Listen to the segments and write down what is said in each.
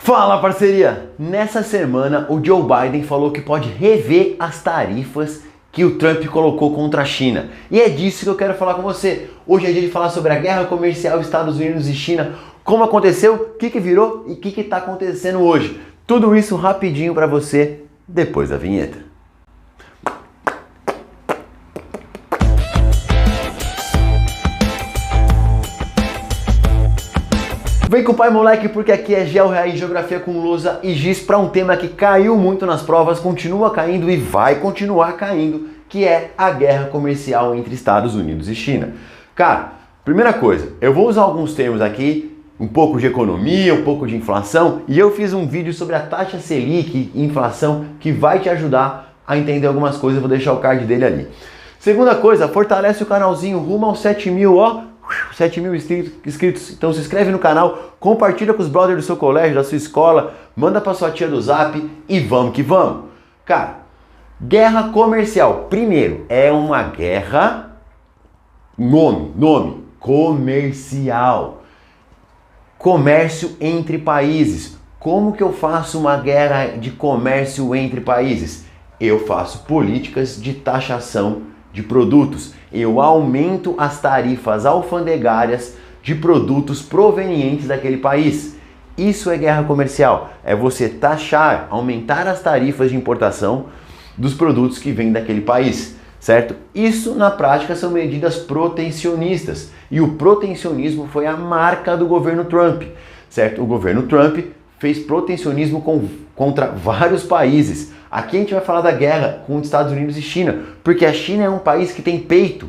Fala, parceria! Nessa semana o Joe Biden falou que pode rever as tarifas que o Trump colocou contra a China. E é disso que eu quero falar com você. Hoje é dia de falar sobre a guerra comercial Estados Unidos e China, como aconteceu, o que virou e o que está acontecendo hoje. Tudo isso rapidinho para você depois da vinheta. Vem com o pai moleque, porque aqui é Geo Raiz, Geografia com lousa e giz para um tema que caiu muito nas provas, continua caindo e vai continuar caindo, que é a guerra comercial entre Estados Unidos e China. Cara, primeira coisa, eu vou usar alguns termos aqui, um pouco de economia, um pouco de inflação, e eu fiz um vídeo sobre a taxa Selic e inflação que vai te ajudar a entender algumas coisas, eu vou deixar o card dele ali. Segunda coisa, fortalece o canalzinho rumo aos 7.000, ó. 7.000 inscritos, então se inscreve no canal, compartilha com os brothers do seu colégio, da sua escola, manda pra sua tia do Zap e vamos que vamos. Cara, guerra comercial, primeiro, é uma guerra, nome, comercial, comércio entre países. Como que eu faço uma guerra de comércio entre países? Eu faço políticas de taxação de produtos. Eu aumento as tarifas alfandegárias de produtos provenientes daquele país. Isso é guerra comercial. É você taxar, aumentar as tarifas de importação dos produtos que vêm daquele país, certo? Isso, na prática, são medidas protecionistas. E o protecionismo foi a marca do governo Trump, certo? O governo Trump fez protecionismo contra vários países. Aqui a gente vai falar da guerra com os Estados Unidos e China, porque a China é um país que tem peito,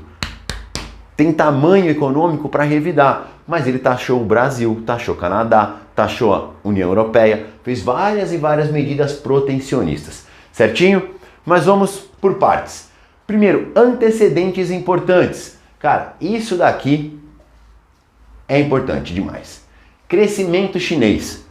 tem tamanho econômico para revidar, mas ele taxou o Brasil, taxou o Canadá, taxou a União Europeia, fez várias e várias medidas protecionistas, certinho? Mas vamos por partes. Primeiro, antecedentes importantes. Cara, isso daqui é importante demais. Crescimento chinês.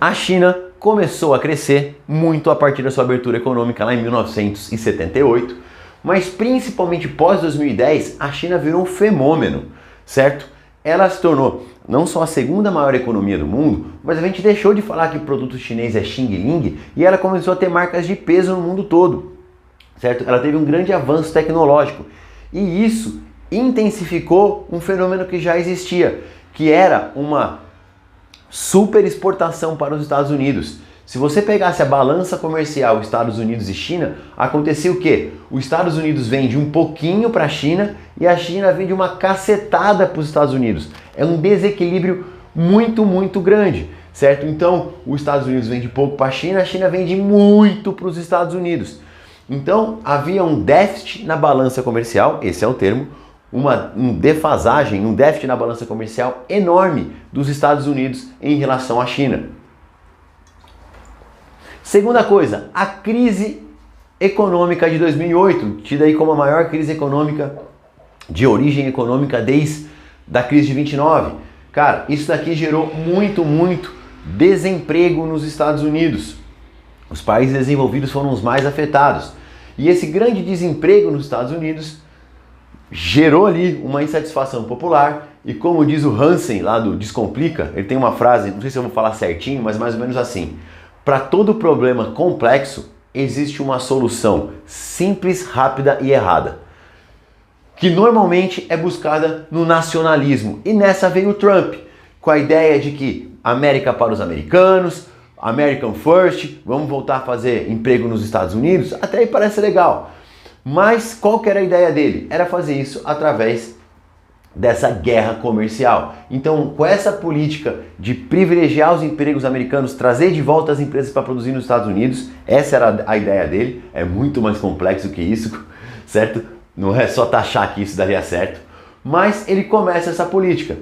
A China começou a crescer muito a partir da sua abertura econômica lá em 1978, mas principalmente pós 2010, a China virou um fenômeno, certo? Ela se tornou não só a segunda maior economia do mundo, mas a gente deixou de falar que o produto chinês é Xing Ling e ela começou a ter marcas de peso no mundo todo, certo? Ela teve um grande avanço tecnológico e isso intensificou um fenômeno que já existia, que era uma super exportação para os Estados Unidos. Se você pegasse a balança comercial Estados Unidos e China, acontecia o quê? Os Estados Unidos vende um pouquinho para a China e a China vende uma cacetada para os Estados Unidos. É um desequilíbrio muito grande, certo? Então, os Estados Unidos vende pouco para a China vende muito para os Estados Unidos. Então, havia um déficit na balança comercial, esse é o termo, uma defasagem, um déficit na balança comercial enorme dos Estados Unidos em relação à China. Segunda coisa, a crise econômica de 2008, tida aí como a maior crise econômica de origem econômica desde a crise de 29. Cara, isso daqui gerou muito desemprego nos Estados Unidos. Os países desenvolvidos foram os mais afetados. E esse grande desemprego nos Estados Unidos gerou ali uma insatisfação popular e, como diz o Hansen lá do Descomplica, ele tem uma frase, não sei se eu vou falar certinho, mas mais ou menos assim: para todo problema complexo existe uma solução simples, rápida e errada, que normalmente é buscada no nacionalismo. E nessa veio o Trump, com a ideia de que América para os americanos, American First, vamos voltar a fazer emprego nos Estados Unidos, até aí parece legal. Mas qual que era a ideia dele? Era fazer isso através dessa guerra comercial. Então, com essa política de privilegiar os empregos americanos, trazer de volta as empresas para produzir nos Estados Unidos, essa era a ideia dele. É muito mais complexo que isso, certo? Não é só taxar que isso daria certo. Mas ele começa essa política.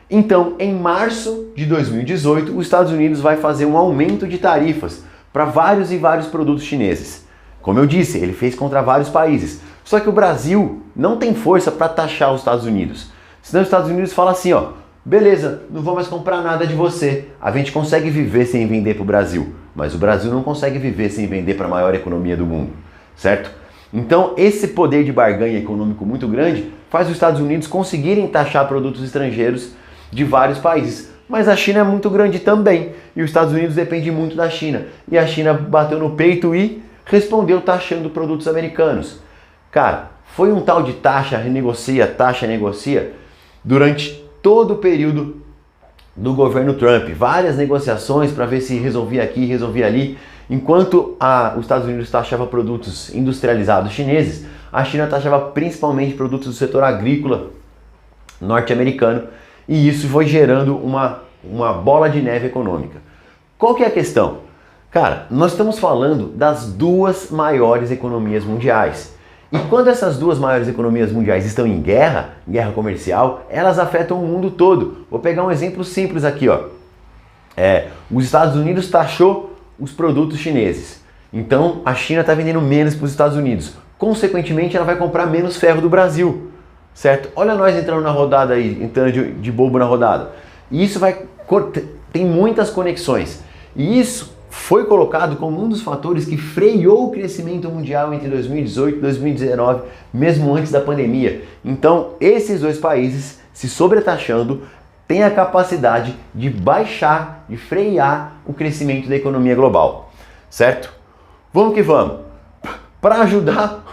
Então, em março de 2018, os Estados Unidos vai fazer um aumento de tarifas para vários e vários produtos chineses. Como eu disse, ele fez contra vários países. Só que o Brasil não tem força para taxar os Estados Unidos. Senão os Estados Unidos falam assim, ó, beleza, não vou mais comprar nada de você. A gente consegue viver sem vender para o Brasil, mas o Brasil não consegue viver sem vender para a maior economia do mundo, certo? Então esse poder de barganha econômico muito grande faz os Estados Unidos conseguirem taxar produtos estrangeiros de vários países. mas a China é muito grande também, e os Estados Unidos dependem muito da China. E a China bateu no peito e respondeu taxando produtos americanos. Cara, foi um tal de taxa negocia, durante todo o período do governo Trump. Várias negociações para ver se resolvia aqui, resolvia ali. Enquanto os Estados Unidos taxava produtos industrializados chineses, a China taxava principalmente produtos do setor agrícola norte-americano, e isso foi gerando uma bola de neve econômica. Qual que é a questão? Cara, nós estamos falando das duas maiores economias mundiais. E quando essas duas maiores economias mundiais estão em guerra comercial, elas afetam o mundo todo. Vou pegar um exemplo simples aqui, ó. Os Estados Unidos taxou os produtos chineses. Então a China está vendendo menos para os Estados Unidos. Consequentemente, ela vai comprar menos ferro do Brasil, certo? Olha nós entrando na rodada aí, entrando de bobo na rodada. E isso tem muitas conexões. E isso foi colocado como um dos fatores que freou o crescimento mundial entre 2018 e 2019, mesmo antes da pandemia. Então, esses dois países, se sobretaxando, têm a capacidade de baixar, de frear o crescimento da economia global, certo? Vamos que vamos. Para ajudar,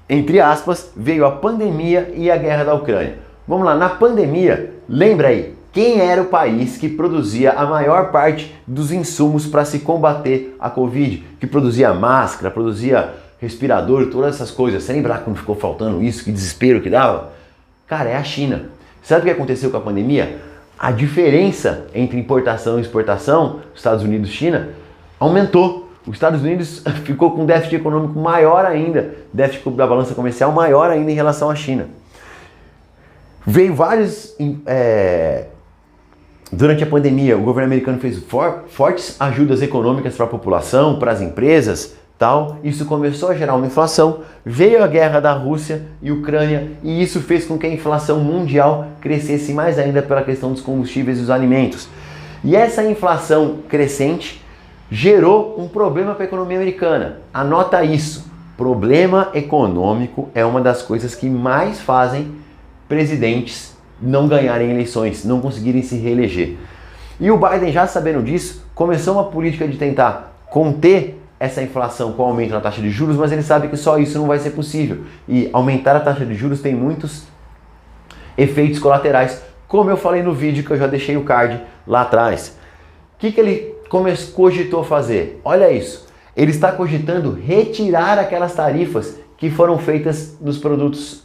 entre aspas, veio a pandemia e a guerra da Ucrânia. Vamos lá, na pandemia, lembra aí, quem era o país que produzia a maior parte dos insumos para se combater a Covid? Que produzia máscara, produzia respirador, todas essas coisas. Você lembra quando ficou faltando isso? Que desespero que dava? Cara, é a China. Sabe o que aconteceu com a pandemia? A diferença entre importação e exportação, Estados Unidos e China, aumentou. Os Estados Unidos ficou com um déficit econômico maior ainda, déficit da balança comercial maior ainda em relação à China. Veio vários... Durante a pandemia, o governo americano fez fortes ajudas econômicas para a população, para as empresas, tal. Isso começou a gerar uma inflação. Veio a guerra da Rússia e Ucrânia e isso fez com que a inflação mundial crescesse mais ainda pela questão dos combustíveis e dos alimentos. E essa inflação crescente gerou um problema para a economia americana. Anota isso. Problema econômico é uma das coisas que mais fazem presidentes não ganharem eleições, não conseguirem se reeleger. E o Biden, já sabendo disso, começou uma política de tentar conter essa inflação com o aumento na taxa de juros, mas ele sabe que só isso não vai ser possível. E aumentar a taxa de juros tem muitos efeitos colaterais, como eu falei no vídeo que eu já deixei o card lá atrás. O que ele cogitou fazer? Olha isso. Ele está cogitando retirar aquelas tarifas que foram feitas nos produtos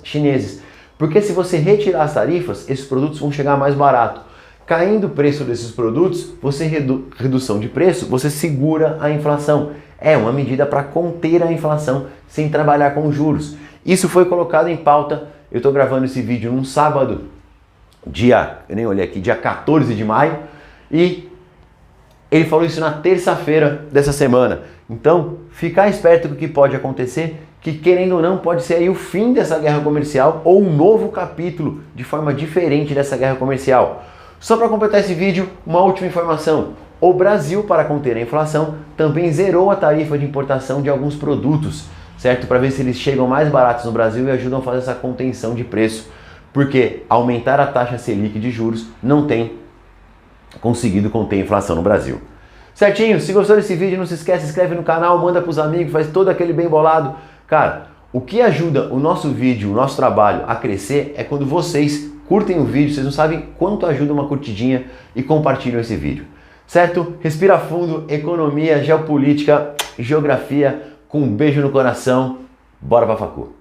chineses. Porque se você retirar as tarifas, esses produtos vão chegar mais barato. Caindo o preço desses produtos, redução de preço, você segura a inflação. É uma medida para conter a inflação sem trabalhar com juros. Isso foi colocado em pauta. Eu estou gravando esse vídeo num sábado, eu nem olhei aqui, dia 14 de maio. E ele falou isso na terça-feira dessa semana. Então, ficar esperto com o que pode acontecer, que querendo ou não pode ser aí o fim dessa guerra comercial ou um novo capítulo de forma diferente dessa guerra comercial. Só para completar esse vídeo, uma última informação. O Brasil, para conter a inflação, também zerou a tarifa de importação de alguns produtos, certo? Para ver se eles chegam mais baratos no Brasil e ajudam a fazer essa contenção de preço. Porque aumentar a taxa Selic de juros não tem conseguido conter a inflação no Brasil. Certinho? Se gostou desse vídeo, não se esquece, se inscreve no canal, manda para os amigos, faz todo aquele bem bolado. Cara, o que ajuda o nosso vídeo, o nosso trabalho a crescer é quando vocês curtem o vídeo, vocês não sabem quanto ajuda uma curtidinha e compartilham esse vídeo. Certo? Respira fundo, economia, geopolítica, geografia, com um beijo no coração. Bora pra facu.